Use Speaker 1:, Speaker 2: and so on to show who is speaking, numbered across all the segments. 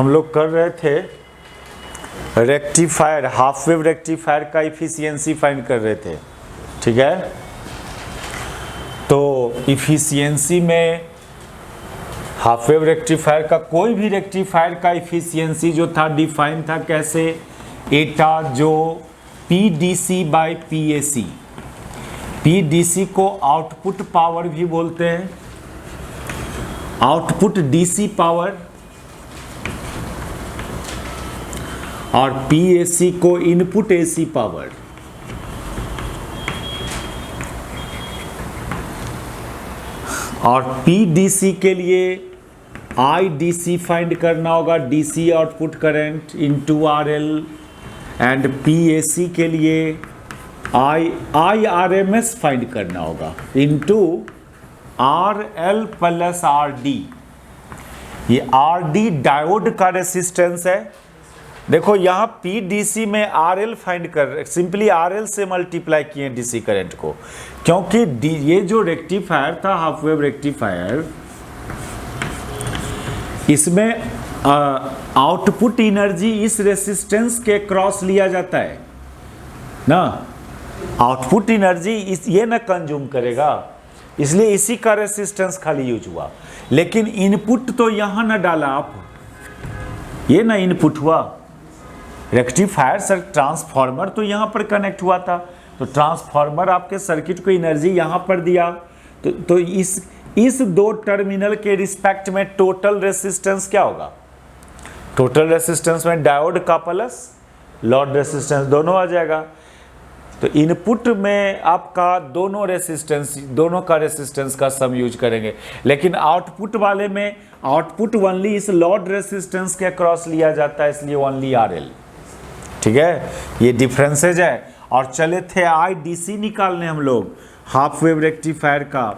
Speaker 1: हम लोग कर रहे थे रेक्टिफायर, हाफ वेव रेक्टिफायर का इफिशियंसी फाइंड कर रहे थे, ठीक है। तो इफिशियंसी में हाफ वेव रेक्टिफायर का, कोई भी रेक्टिफायर का इफिशियंसी जो था डिफाइन था कैसे, एटा जो PDC बाई PAC। PDC को आउटपुट पावर भी बोलते हैं, आउटपुट DC पावर, और PAC को इनपुट AC पावर। और PDC के लिए IDC फाइंड करना होगा, DC output current into RL, and PAC के लिए IRMS फाइंड करना होगा इनटू RL प्लस RD। ये RD डायोड का रेसिस्टेंस है। देखो यहाँ PDC में RL फाइंड कर रहे, सिंपली RL से मल्टीप्लाई किए DC करंट को, क्योंकि ये जो रेक्टिफायर था हाफ वेव रेक्टिफायर, इसमें आउटपुट एनर्जी इस रेसिस्टेंस के क्रॉस लिया जाता है ना, आउटपुट एनर्जी ये ना कंज्यूम करेगा, इसलिए इसी का रेसिस्टेंस खाली यूज हुआ। लेकिन इनपुट तो यहाँ ना डाला आप, ये ना इनपुट हुआ, रेक्टिफायर सर ट्रांसफार्मर तो यहाँ पर कनेक्ट हुआ था, तो ट्रांसफार्मर आपके सर्किट को एनर्जी यहाँ पर दिया, तो इस दो टर्मिनल के रिस्पेक्ट में टोटल रेसिस्टेंस क्या होगा, टोटल रेसिस्टेंस में डायोड का प्लस लोड रेसिस्टेंस दोनों आ जाएगा। तो इनपुट में आपका दोनों रेसिस्टेंस, दोनों का रेसिस्टेंस का सम यूज करेंगे, लेकिन आउटपुट वाले में आउटपुट ओनली इस लोड रेसिस्टेंस के क्रॉस लिया जाता है, इसलिए ओनली RL, ठीक है। ये डिफरेंसेज है। और चले थे IDC निकालने हम लोग हाफ वेव रेक्टिफायर का,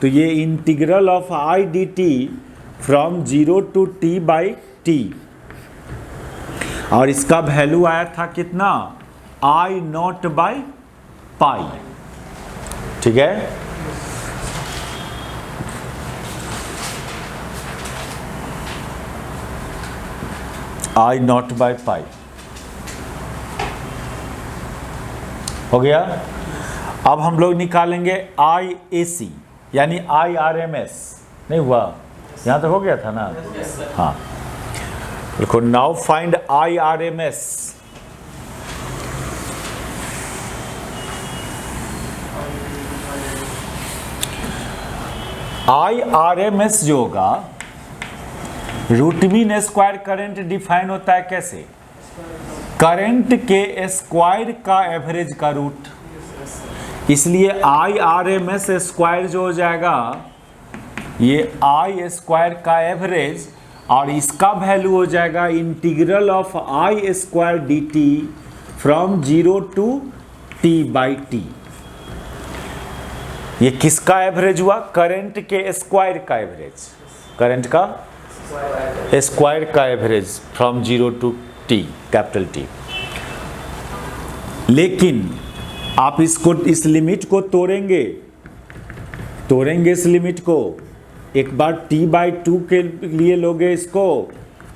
Speaker 1: तो ये integral of IDT from 0 to T by T, और इसका वैल्यू आया था कितना, I नॉट बाई पाई, ठीक है। I नॉट बाई पाई हो गया। अब हम लोग निकालेंगे IAC यानी IRMS, नहीं हुआ, यहाँ तक हो गया था ना, हाँ। देखो नाउ फाइंड IRMS। IRMS जो होगा, root mean square current define होता है कैसे, करंट के स्क्वायर का एवरेज का रूट, इसलिए IRMS स्क्वायर जो हो जाएगा ये I स्क्वायर का एवरेज, और इसका वैल्यू हो जाएगा integral of I square DT from 0 to T by T। ये किसका एवरेज हुआ, करंट के स्क्वायर का एवरेज, करंट का स्क्वायर का average from 0 to T, capital T। लेकिन आप इसको, इस लिमिट को तोड़ेंगे इस लिमिट को, एक बार T बाई 2 के लिए लोगे इसको,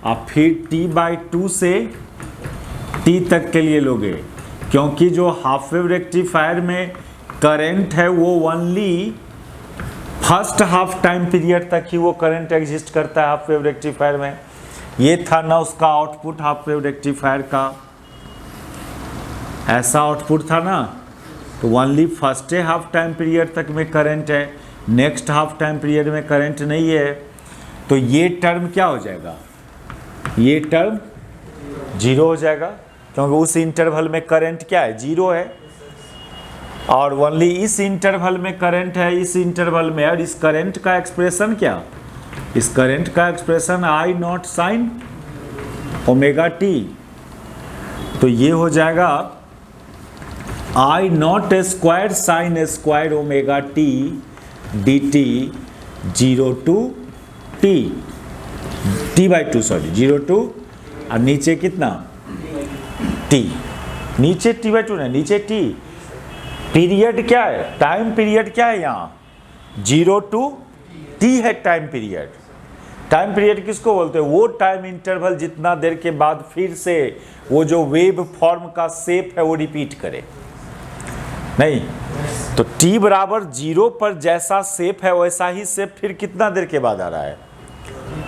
Speaker 1: और फिर T बाई 2 से T तक के लिए लोगे, क्योंकि जो हाफ वेव रेक्टिफायर में करंट है वो only first half time period तक ही वो करंट एग्जिस्ट करता है हाफ वेव रेक्टिफायर में। ये था ना उसका आउटपुट हाफ वेव रेक्टिफायर का, ऐसा आउटपुट था ना, तो only first half time period तक में करंट है, नेक्स्ट हाफ टाइम पीरियड में करंट नहीं है, तो ये टर्म क्या हो जाएगा, ये टर्म 0 हो जाएगा, क्योंकि उस इंटरवल में करंट क्या है, 0 है, और ओनली इस इंटरवल में करंट है, इस इंटरवल में। और इस करंट का एक्सप्रेशन क्या, इस करंट का expression I naught sine omega t, तो ये हो जाएगा I naught square sine square omega t d t 0 to T by 2, sorry 0 to, और नीचे कितना T, नीचे T बाई 2 नहीं, नीचे T। पीरियड क्या है, टाइम पीरियड क्या है यहाँ, 0 टू T है टाइम पीरियड, टाइम पीरियड किसको बोलते हैं? वो टाइम इंटरवल जितना देर के बाद फिर से वो जो वेव फॉर्म का शेप है वो रिपीट करे। नहीं तो t बराबर 0 पर जैसा शेप है वैसा ही शेप फिर कितना देर के बाद आ रहा है?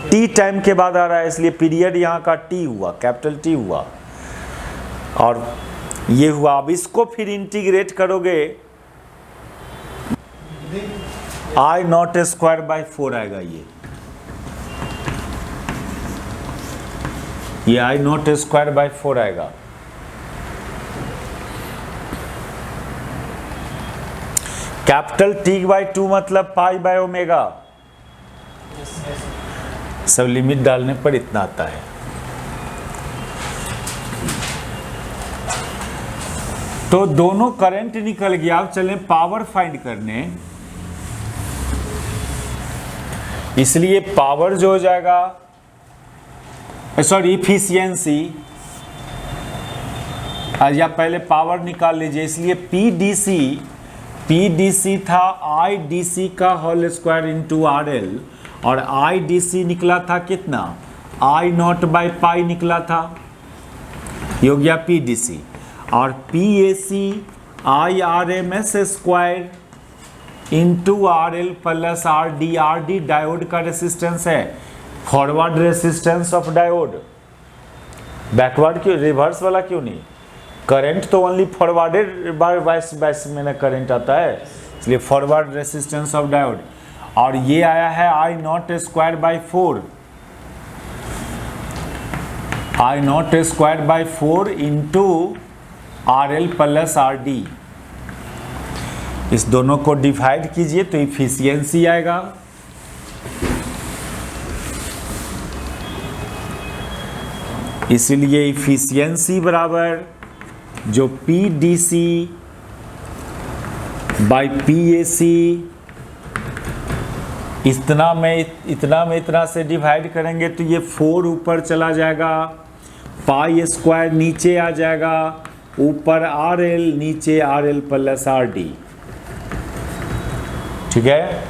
Speaker 1: t टाइम के बाद आ रहा है, इसलिए पीरियड यहाँ का t हुआ, कैपिटल T हुआ। और ये हुआ। अब इसको फिर इंटीग्रेट करोगे I नॉट स्क्वायर बाई 4 आएगा। ये I नॉट स्क्वायर बाई 4 आएगा। कैपिटल T बाई 2 मतलब पाई बाई ओमेगा। सब लिमिट डालने पर इतना आता है। तो दोनों करंट निकल गया। अब चलें पावर फाइंड करने। इसलिए पावर जो हो जाएगा, सॉरी इफिशियंसी, या पहले पावर निकाल लीजिए। इसलिए पीडीसी था आईडीसी का होल स्क्वायर इंटू आरएल, और आईडीसी निकला था कितना? आई नॉट बाई पाई निकला था, ये हो गया पीडीसी। और PAC I R M S square into R L plus R D diode का रेसिस्टेंस है, forward resistance of diode. Backward क्यों, रिवर्स वाला क्यों नहीं? करंट तो ओनली फॉरवर्डेड वाइस में ना करंट आता है, इसलिए फॉरवर्ड रेसिस्टेंस ऑफ डायोड। और ये आया है I naught square by 4, I naught square by 4 into R L plus R D. इस दोनों को डिवाइड कीजिए तो इफिशियंसी आएगा। इसलिए इफिशियंसी बराबर जो पीडीसी बाई पीएसी, इतना में इतना से डिवाइड करेंगे तो ये 4 ऊपर चला जाएगा, पाई स्क्वायर नीचे आ जाएगा, ऊपर आर एल नीचे are L plus R D. ठीक है।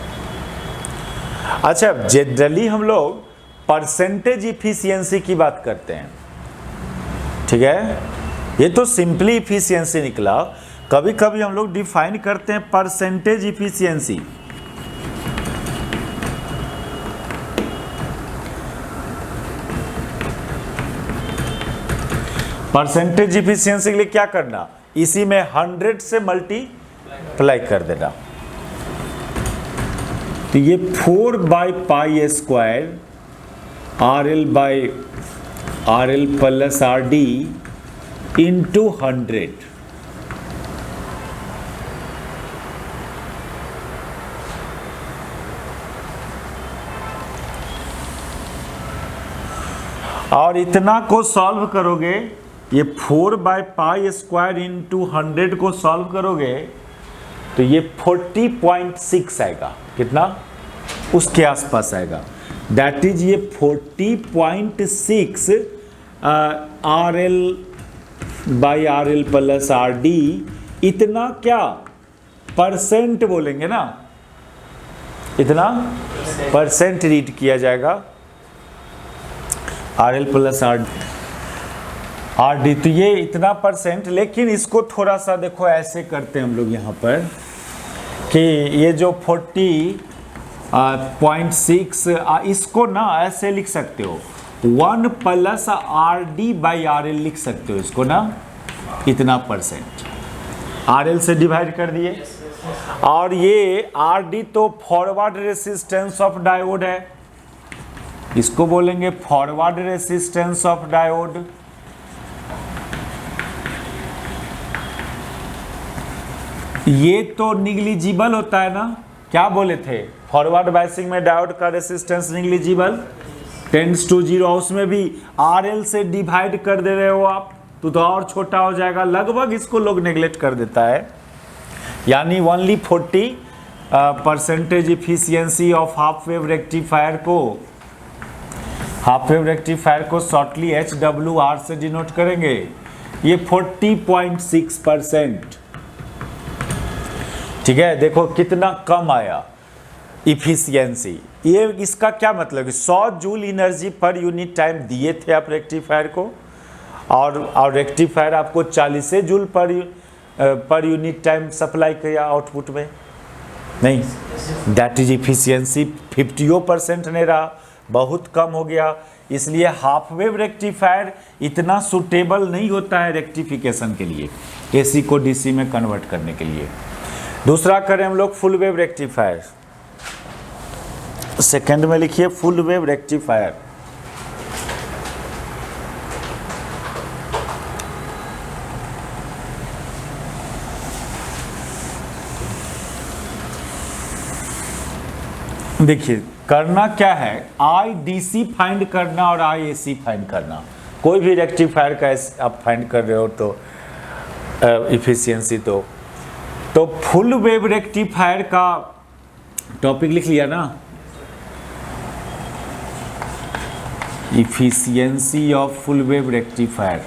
Speaker 1: अच्छा, जनरली हम लोग परसेंटेज इफिशियंसी की बात करते हैं। ठीक है, ये तो सिंपली इफिशियंसी निकला। कभी कभी हम लोग डिफाइन करते हैं परसेंटेज इफिशियंसी। परसेंटेज इफिशियंसी के लिए क्या करना? इसी में 100 से मल्टीप्लाई कर देना। तो ये 4 by pi square R L by are L plus R D into 100। और इतना को सॉल्व करोगे, ये 4 बाई पाई स्क्वायर इंटू 100 को सॉल्व करोगे तो ये 40.6 आएगा। कितना? उसके आसपास आएगा। दैट इज ये 40.6 R L by are L plus R D. इतना क्या परसेंट बोलेंगे ना, इतना परसेंट रीड किया जाएगा are L plus R D. तो ये इतना परसेंट। लेकिन इसको थोड़ा सा देखो ऐसे करते हैं हम लोग यहाँ पर कि ये जो 40.6 इसको ना ऐसे लिख सकते हो, 1 plus R D by R L लिख सकते हो इसको ना, इतना परसेंट आर एल से डिवाइड कर दिए। और ये आर डी तो फॉरवर्ड रेसिस्टेंस ऑफ डायोड है, इसको बोलेंगे फॉरवर्ड रेसिस्टेंस ऑफ डायोड। ये तो निग्लिजिबल होता है ना, क्या बोले थे? फॉरवर्ड बायसिंग में डायोड का रेसिस्टेंस निग्लिजिबल टेंड्स टू 0। उसमें भी आरएल से डिवाइड कर दे रहे हो आप तो और छोटा हो जाएगा। लगभग इसको लोग नेग्लेक्ट कर देता है। यानी only 40% efficiency of half wave rectifier को शॉर्टली HWR से डिनोट करेंगे। ये 40.6%। ठीक है, देखो कितना कम आया इफिशियंसी। ये इसका क्या मतलब है, 100 joule energy per unit time दिए थे आप रेक्टिफायर को, और रेक्टिफायर आपको 40 joule per unit time supply किया आउटपुट में, नहीं, दैट इज इफिशियंसी 50% नहीं रहा, बहुत कम हो गया। इसलिए हाफ वेव रेक्टिफायर इतना सुटेबल नहीं होता है रेक्टिफिकेशन के लिए, एसी को डीसी में कन्वर्ट करने के लिए। दूसरा करें हम लोग फुल वेव रेक्टिफायर, सेकंड में लिखिए फुल वेव रेक्टिफायर। देखिए करना क्या है, आई डीसी फाइंड करना और आई एसी फाइंड करना। कोई भी रेक्टिफायर का आप फाइंड कर रहे हो तो इफिशियंसी तो फुल वेव रेक्टिफायर का टॉपिक लिख लिया ना, efficiency of full wave rectifier.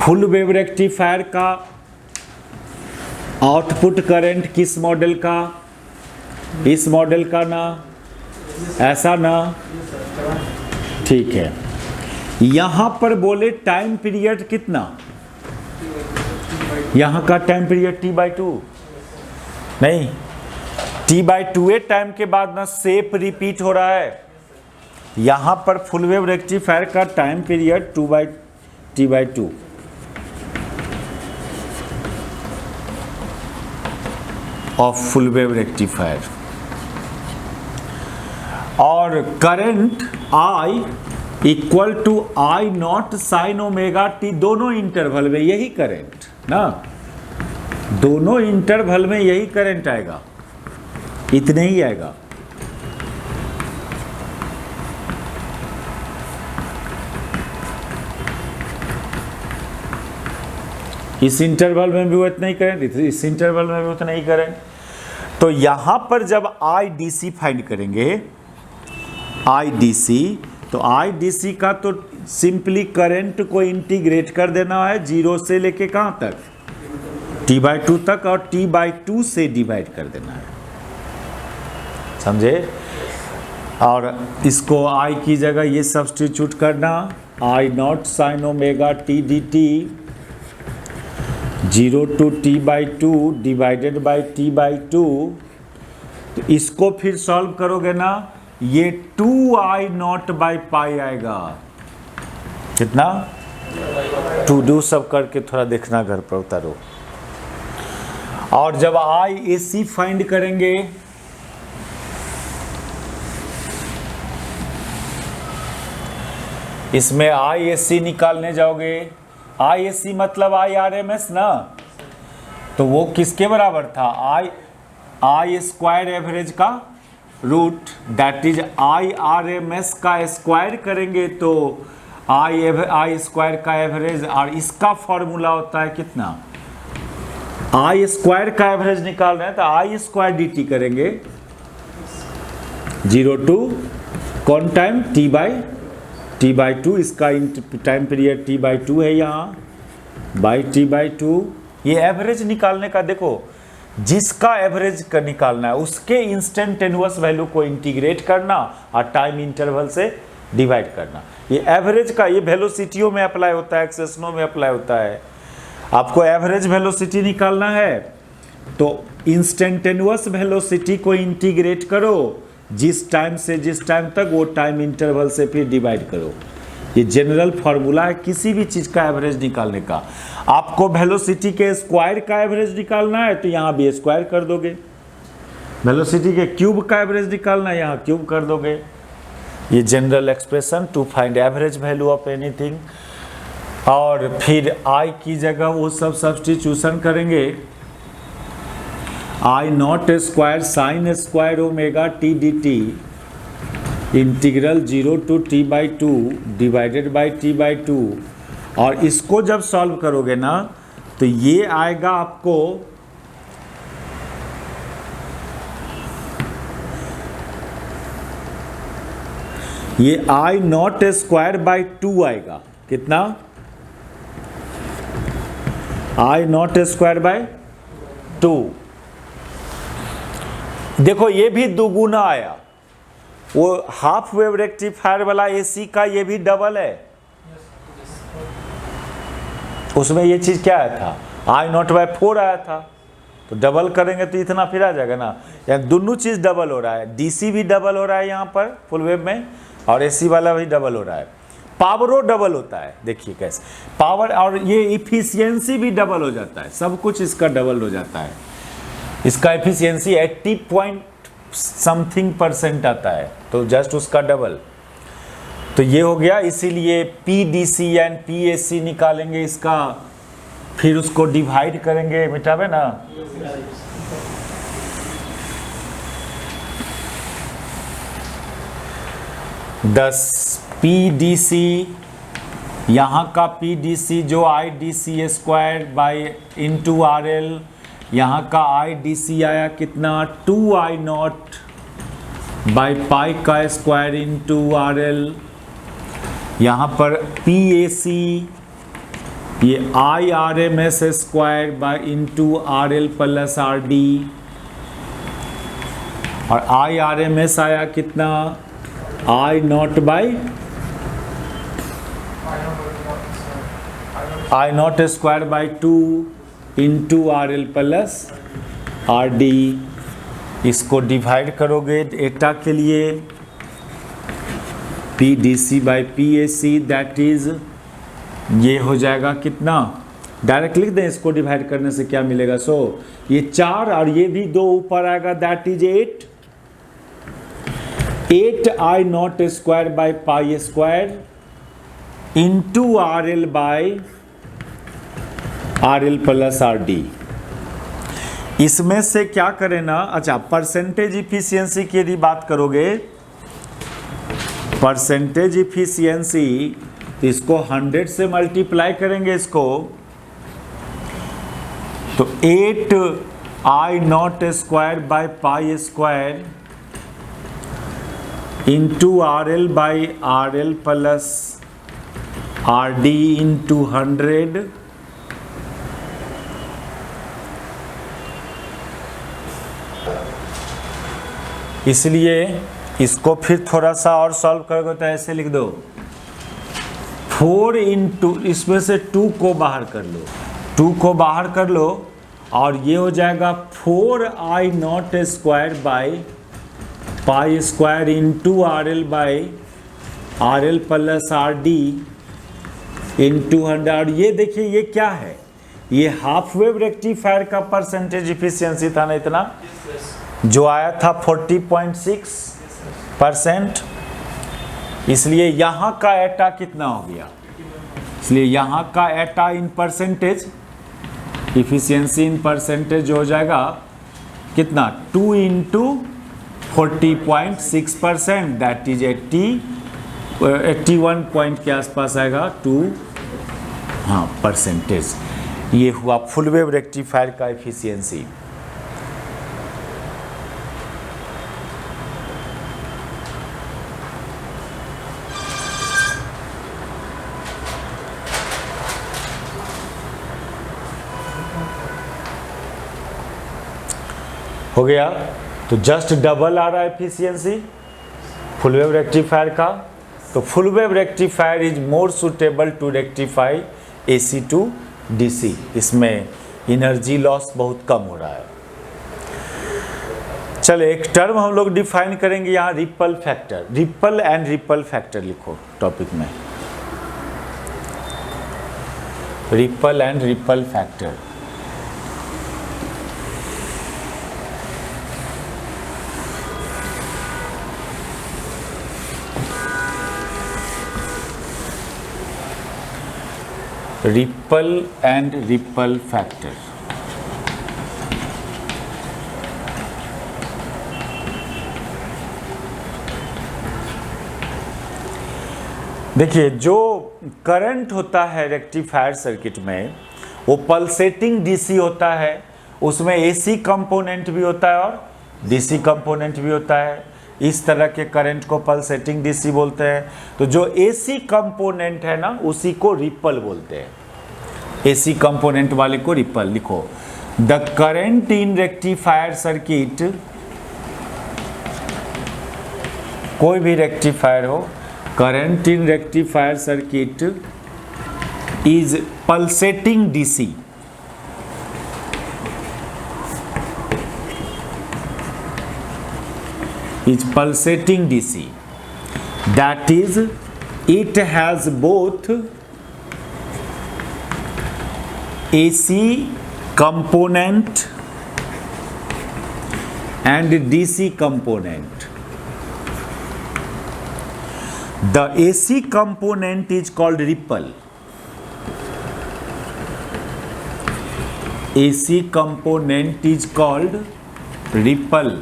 Speaker 1: Full wave rectifier का आउटपुट करंट किस मॉडल का, इस मॉडल का ना, ऐसा ना, ठीक है। यहां पर बोले टाइम पीरियड कितना, यहां का टाइम पीरियड T/2 नहीं, T/2 टाइम के बाद ना शेप रिपीट हो रहा है। यहां पर फुल वेव रेक्टिफायर का time period T/2 of full wave rectifier, और current I equal to I0 sine omega T, दोनों इंटरवल में यही करंट ना, दोनों इंटरवल में यही करंट आएगा, इतने ही आएगा। इस इंटरवल में भी उतना ही करंट, इस इंटरवल में भी उतना ही करंट। तो यहां पर जब IDC फाइंड करेंगे, IDC, तो IDC का तो सिंपली करंट को इंटीग्रेट कर देना है 0 से लेके कहां तक, T/2 तक, और T/2 से डिवाइड कर देना है, समझे। और इसको I की जगह ये सब्स्टिट्यूट करना, I0 sine omega T dt 0 to T/2 divided by T/2। तो इसको फिर सॉल्व करोगे ना, ये 2I0/π आएगा, कितना, टू डू सब करके थोड़ा देखना घर पर उतारो। और जब IAC फाइंड करेंगे, इसमें IAC निकालने जाओगे, IAC मतलब IRMS ना, तो वो किसके बराबर था, I स्क्वायर एवरेज का रूट, दैट इज IRMS का स्क्वायर करेंगे तो I स्क्वायर का एवरेज, और इसका फॉर्मूला होता है कितना, I स्क्वायर का एवरेज निकाल रहे हैं तो I स्क्वायर dt करेंगे 0 to कौन टाइम, T/2, इसका टाइम पीरियड T/2 है यहाँ, बाई T/2। ये एवरेज निकालने का, देखो जिसका एवरेज का निकालना है उसके इंस्टेंटेनियस वैल्यू को इंटीग्रेट करना और टाइम इंटरवल से डिवाइड करना। ये एवरेज का, ये वेलोसिटियों में अप्लाई होता है, एक्सेशनों में अप्लाई होता है। आपको एवरेज वेलोसिटी निकालना है तो इंस्टेंटेनियस वेलोसिटी को इंटीग्रेट करो, जिस टाइम से जिस टाइम तक, वो टाइम इंटरवल से फिर डिवाइड करो। ये जनरल फार्मूला है किसी भी चीज़ का एवरेज निकालने का। आपको वेलोसिटी के स्क्वायर का एवरेज निकालना है तो यहाँ भी स्क्वायर कर दोगे, वेलोसिटी के क्यूब का एवरेज निकालना है, यहाँ क्यूब कर दोगे। ये general expression to find average value of anything. और फिर आई की जगह वो सब सब्स्टिट्यूशन करेंगे, I0 square sine square omega T dt integral 0 to T/2 divided by T/2। और इसको जब सॉल्व करोगे ना तो ये आएगा आपको ये I0 स्क्वायर बाई 2 आएगा, कितना, आई नॉट स्क्वायर बाय 2। देखो ये भी दुगुना आया, वो हाफ वेव रेक्टिफायर वाला एसी का ये भी डबल है, उसमें ये चीज क्या आया था, आई नॉट बाय 4 आया था, तो डबल करेंगे तो इतना फिर आ जाएगा ना। यानी दोनों चीज डबल हो रहा है, डीसी भी डबल हो रहा है यहाँ पर फुल वेव में, और एसी वाला भी डबल हो रहा है, पावरों डबल होता है। देखिए कैसे पावर, और ये इफिशियंसी भी डबल हो जाता है, सब कुछ इसका डबल हो जाता है। इसका एफिशिएंसी 80 पॉइंट समथिंग % आता है, तो जस्ट उसका डबल। तो ये हो गया, इसीलिए PDC एंड PAC निकालेंगे इसका, फिर उसको डिवाइड करेंगे, मिटावे ना। दस PDC, यहाँ का PDC जो IDC square by into RL, यहाँ का IDC आया कितना 2I नॉट बाई पाई का स्क्वायर इंटू RL। यहाँ पर PAC ये IRMS square by into RL plus RD, और IRMS आया कितना I not by I naught square by 2 into RL plus RD। इसको डिवाइड करोगे एटा के लिए, PDC by PAC that is, ये हो जाएगा कितना, डायरेक्ट लिख दें इसको डिवाइड करने से क्या मिलेगा। सो ये 4 और ये भी 2 ऊपर आएगा, that is 8 I naught square by pi square into RL by RL plus RD। इसमें से क्या करें ना, अच्छा परसेंटेज इफिशियंसी की यदि बात करोगे, परसेंटेज इफिशियंसी, इसको 100 से मल्टीप्लाई करेंगे इसको, तो 8 I naught square by pi square into RL by RL plus RD into 100, इसलिए इसको फिर थोड़ा सा और सॉल्व करोगे तो ऐसे लिख दो, 4 इंटू, इसमें से 2 को बाहर कर लो, 2 को बाहर कर लो, और ये हो जाएगा 4 I naught square by pi square into RL by RL plus RD into 100। और ये देखिए ये क्या है, ये हाफ वेव रेक्टिफायर का परसेंटेज इफिशियंसी था ना इतना, जो आया था 40.6%। इसलिए यहाँ का एटा कितना हो गया, इसलिए यहाँ का एटा in percentage, efficiency in percentage हो जाएगा कितना 2 इंटू 40.6%, दैट इज 81 पॉइंट के आसपास आएगा 2 हाँ परसेंटेज। ये हुआ फुल वेव रेक्टिफायर का इफिशियंसी। हो गया, तो जस्ट डबल आ रहा है एफिशिएंसी फुल वेव रेक्टिफायर का। तो full wave rectifier is more suitable to rectify AC to DC, इसमें एनर्जी लॉस बहुत कम हो रहा है। चले एक टर्म हम लोग डिफाइन करेंगे यहाँ, ripple factor, ripple and ripple factor लिखो टॉपिक में, ripple and ripple factor. Ripple and ripple factor. देखिए जो करंट होता है रेक्टिफायर सर्किट में वो पल्सेटिंग डीसी होता है, उसमें एसी कंपोनेंट भी होता है और डीसी कंपोनेंट भी होता है। इस तरह के करंट को पल्सेटिंग डीसी बोलते हैं। तो जो एसी कंपोनेंट है ना उसी को रिपल बोलते हैं। एसी कंपोनेंट वाले को रिपल लिखो। The current in rectifier circuit, कोई भी रेक्टिफायर हो, current in rectifier circuit is pulsating DC, is pulsating DC, that is it has both AC component and DC component. The AC component is called ripple. AC component is called ripple.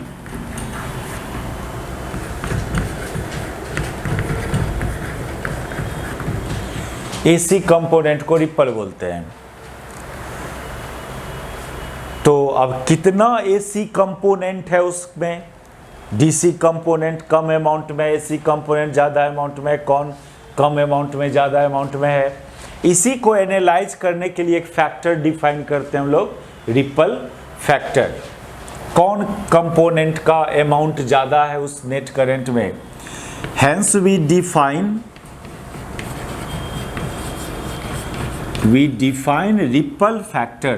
Speaker 1: AC component को ripple बोलते हैं। तो अब कितना AC component है उसमें, DC component कम amount में, AC component ज़्यादा अमाउंट में, कौन कम अमाउंट में ज़्यादा अमाउंट में है, इसी को एनालाइज करने के लिए एक फैक्टर डिफाइन करते हैं हम लोग, रिपल फैक्टर। कौन कंपोनेंट का अमाउंट ज़्यादा है उस नेट करंट में। Hence we define ripple factor.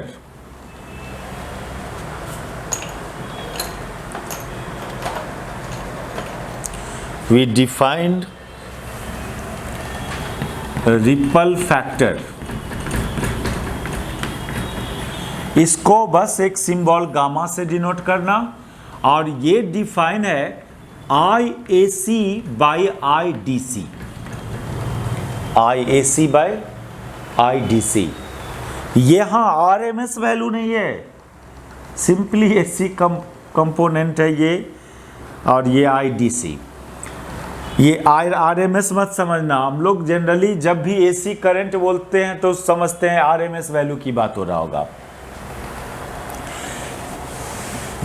Speaker 1: We defined ripple factor. इसको बस एक सिंबल गामा से डिनोट करना, और ये डिफाइन है IAC by IDC, IAC by IDC। यहाँ RMS वैल्यू नहीं है, सिंपली AC कंपोनेंट है ये, और ये IDC। ये RMS मत समझना, हम लोग जनरली जब भी AC करंट बोलते हैं तो समझते हैं RMS वैल्यू की बात हो रहा होगा।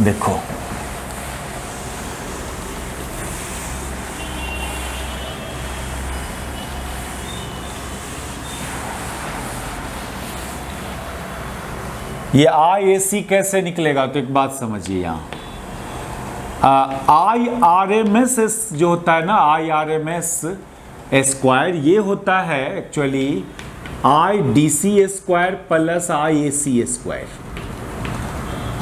Speaker 1: देखो ये IAC कैसे निकलेगा, तो एक बात समझिए यहाँ, IRMS जो होता है ना, IRMS स्क्वायर, ये होता है actually IDC square plus IAC square.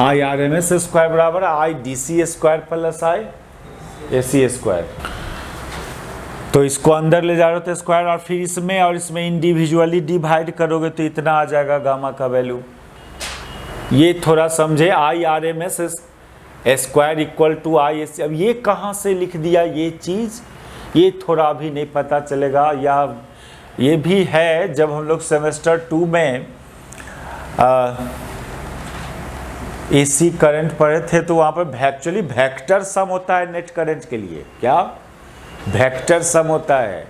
Speaker 1: IRMS square बराबर IDC square plus IAC square. तो इसको अंदर ले जा रहे हो तो स्क्वायर, और फिर इसमें और इसमें इंडिविजुअली डिवाइड करोगे तो इतना आ जाएगा गामा का वैल्यू। ये थोड़ा समझे, IRMS square equal to IAC। अब ये कहाँ से लिख दिया ये चीज़, ये थोड़ा अभी नहीं पता चलेगा, या ये भी है जब हम लोग सेमेस्टर 2 में AC करंट पढ़े थे तो वहाँ पर एक्चुअली वेक्टर सम होता है नेट करंट के लिए। क्या वेक्टर सम होता है,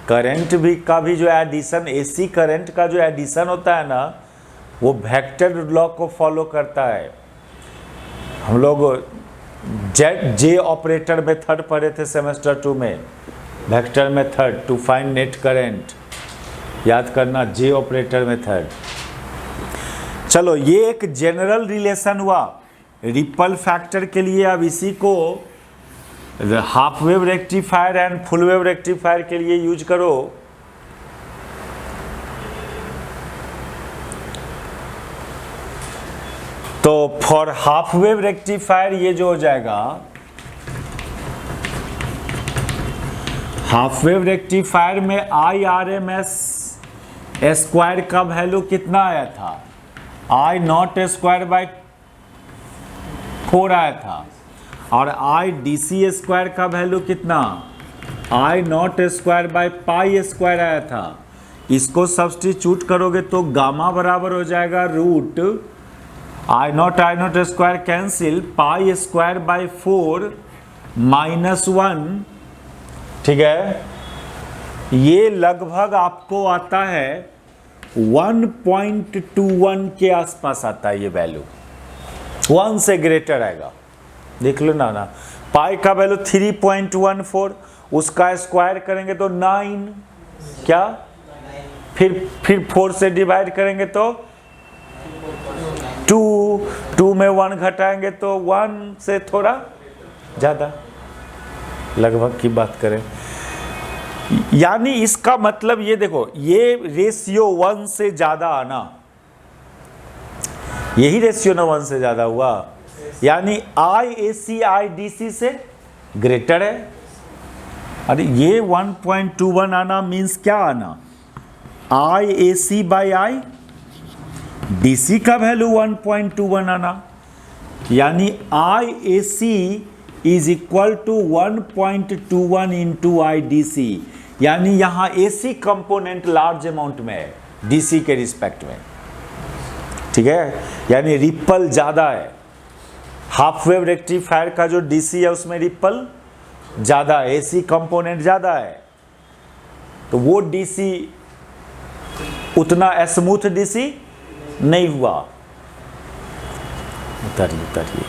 Speaker 1: करंट भी का भी जो एडिशन, AC करंट का जो एडिशन होता है ना, वो वेक्टर लॉ को फॉलो करता है। हम लोग जे ऑपरेटर मेथड पढ़े थे सेमेस्टर 2 में, vector method to find net current, याद करना, जे ऑपरेटर मेथड। चलो ये एक जनरल रिलेशन हुआ रिपल फैक्टर के लिए। अब इसी को half wave rectifier and full wave rectifier के लिए यूज करो। तो फॉर हाफ वेव रेक्टिफायर ये जो हो जाएगा, हाफ वेव रेक्टिफायर में IRMS स्क्वायर का वैल्यू कितना आया था, I0 स्क्वायर बाई 4 आया था, और IDC स्क्वायर का वैल्यू कितना, I0 square by pi square आया था। इसको सब्स्टिट्यूट करोगे तो गामा बराबर हो जाएगा root I0 square cancel, pi square by 4 -1। ठीक है, ये लगभग आपको आता है 1.21 के आसपास आता है ये वैल्यू, 1 से ग्रेटर आएगा। देख लो ना, पाई का वैल्यू 3.14, उसका स्क्वायर करेंगे तो 9, क्या फिर 4 से डिवाइड करेंगे तो 2 में 1 घटाएंगे तो 1 से थोड़ा ज़्यादा, लगभग की बात करें। यानी इसका मतलब ये देखो, ये रेशियो 1 से ज़्यादा आना, यही रेशियो ना 1 से ज़्यादा हुआ, यानी IAC IDC से ग्रेटर है। अरे ये 1.21 आना मीन्स क्या आना, IAC बाई IDC का वैल्यू 1.21 आना, यानी IAC is equal to 1.21 into IDC, यानी यहाँ AC कंपोनेंट लार्ज अमाउंट में है DC के रिस्पेक्ट में, ठीक है, यानी रिपल ज़्यादा है। हाफ वेव रेक्टिफायर का जो DC है उसमें रिपल ज़्यादा है, AC कंपोनेंट ज़्यादा है, तो वो DC उतना स्मूथ DC नहीं हुआ। उतारिए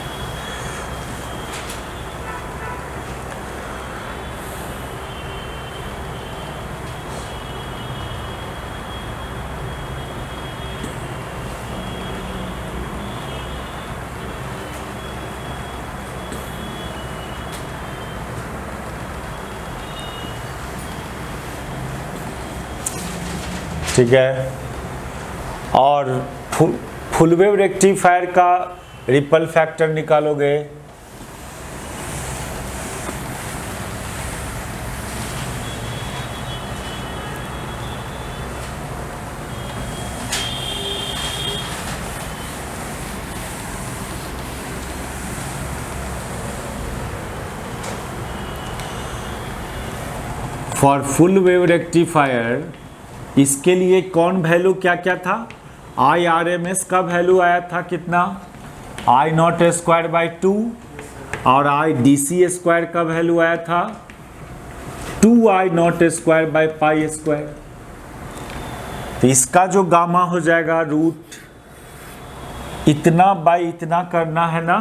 Speaker 1: ठीक है। और फुल वेव रेक्टिफायर का रिपल फैक्टर निकालोगे, फॉर फुल वेव रेक्टिफायर इसके लिए कौन वैल्यू क्या क्या था, IRMS का वैल्यू आया था कितना, I0 स्क्वायर बाई 2, और IDC स्क्वायर का वैल्यू आया था 2I0 square by pi square. तो इसका जो गामा हो जाएगा रूट इतना बाई इतना करना है ना,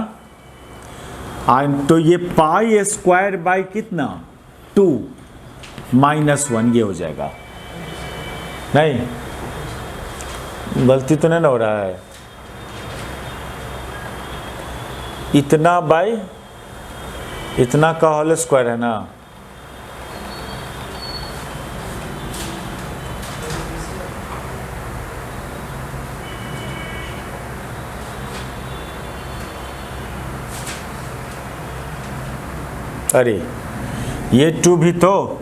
Speaker 1: तो ये पाई स्क्वायर बाई कितना 2 -1 ये हो जाएगा। नहीं, गलती तो नहीं ना हो रहा है, इतना बाई इतना का होल स्क्वायर है ना, अरे ये 2 भी तो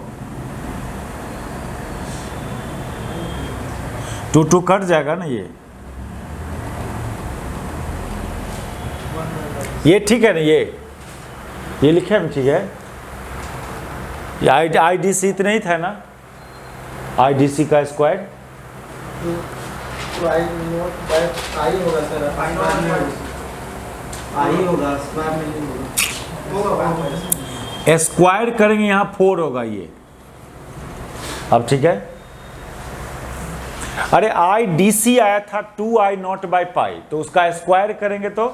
Speaker 1: 2 कट जाएगा ना, ये ठीक है ना, ये लिखे हम ठीक है, ये IDC इतना ही था ना, IDC का स्क्वायर स्क्वायर करेंगे यहाँ 4 होगा ये, अब ठीक है। अरे IDC आया था 2I0 बाई पाई, तो उसका स्क्वायर करेंगे तो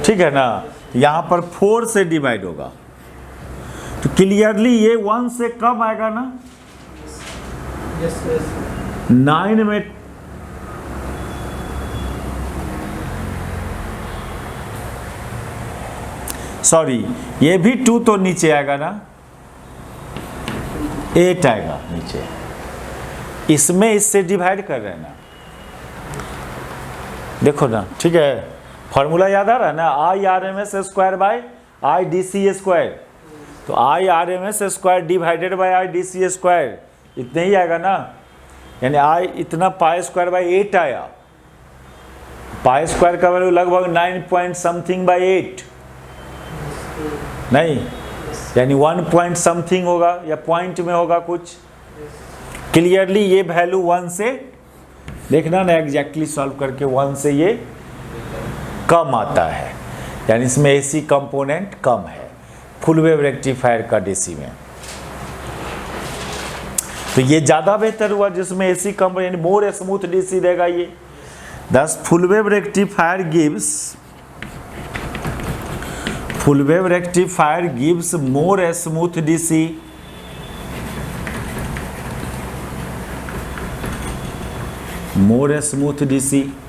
Speaker 1: ठीक है ना, यहाँ पर 4 से डिवाइड होगा, तो क्लियरली ये 1 से कम आएगा ना, 9 में सॉरी ये भी 2 तो नीचे आएगा ना, 8 आएगा नीचे, इसमें इससे डिवाइड कर रहे हैं ना, देखो ना, ठीक है, फॉर्मूला याद आ रहा है ना, IRMS square by IDC square, तो IRMS square divided by IDC square इतने ही आएगा ना, यानी I इतना पाई स्क्वायर बाय 8 आया, पाई स्क्वायर का वैल्यू लगभग 9 पॉइंट समथिंग बाय 8 नहीं, यानी 1 पॉइंट समथिंग होगा या पॉइंट में होगा कुछ, क्लियरली ये वैल्यू 1 से देखना ना, एग्जैक्टली सॉल्व करके 1 से ये कम आता है, यानी इसमें AC कंपोनेंट कम है फुल वेव रेक्टिफायर का DC में, तो ये ज़्यादा बेहतर हुआ जिसमें AC कंपोनेंट मोर स्मूथ DC देगा ये। दस फुल वेव रेक्टिफायर गिव्स मोर smooth DC more smooth DC.